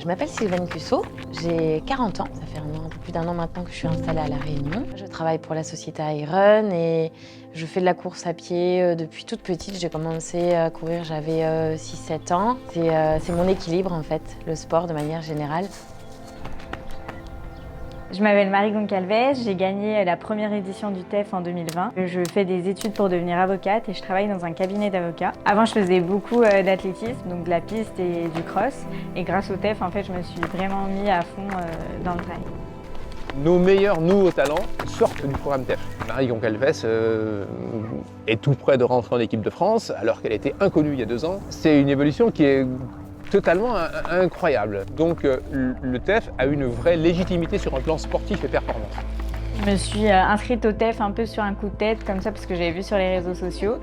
Je m'appelle Sylvaine Cussot, j'ai 40 ans, ça fait un peu plus d'un an maintenant que je suis installée à La Réunion. Je travaille pour la société iRun et je fais de la course à pied depuis toute petite. J'ai commencé à courir, j'avais 6-7 ans. C'est mon équilibre en fait, le sport de manière générale. Je m'appelle Marie Goncalves, j'ai gagné la première édition du TEF en 2020. Je fais des études pour devenir avocate et je travaille dans un cabinet d'avocats. Avant, je faisais beaucoup d'athlétisme, donc de la piste et du cross. Et grâce au TEF, en fait, je me suis vraiment mis à fond dans le trail. Nos meilleurs nouveaux talents sortent du programme TEF. Marie Goncalves est tout près de rentrer en équipe de France alors qu'elle était inconnue il y a 2 ans. C'est une évolution qui est totalement incroyable. Donc le TEF a une vraie légitimité sur un plan sportif et performance. Je me suis inscrite au TEF un peu sur un coup de tête, comme ça, parce que j'avais vu sur les réseaux sociaux.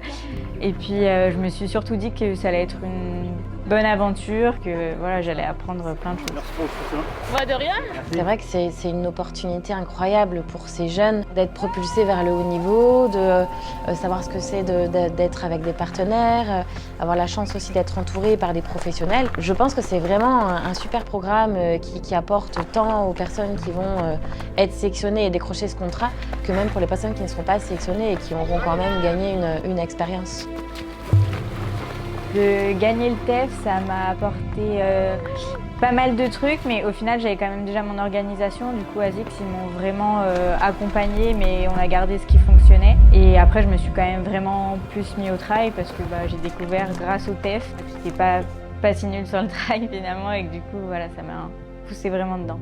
Et puis je me suis surtout dit que ça allait être une bonne aventure, que voilà, j'allais apprendre plein de choses. Merci pour le soutien. De rien. C'est vrai que c'est une opportunité incroyable pour ces jeunes d'être propulsés vers le haut niveau, de savoir ce que c'est d'être avec des partenaires, avoir la chance aussi d'être entouré par des professionnels. Je pense que c'est vraiment un super programme qui apporte tant aux personnes qui vont être sélectionnées et décrocher ce contrat que même pour les personnes qui ne seront pas sélectionnées et qui auront quand même gagné une expérience. De gagner le TEF, ça m'a apporté pas mal de trucs, mais au final, j'avais quand même déjà mon organisation. Du coup, ASICS, ils m'ont vraiment accompagnée, mais on a gardé ce qui fonctionnait. Et après, je me suis quand même vraiment plus mis au trail parce que j'ai découvert grâce au TEF. J'étais pas si nulle sur le trail finalement, et que du coup, voilà, ça m'a poussé vraiment dedans.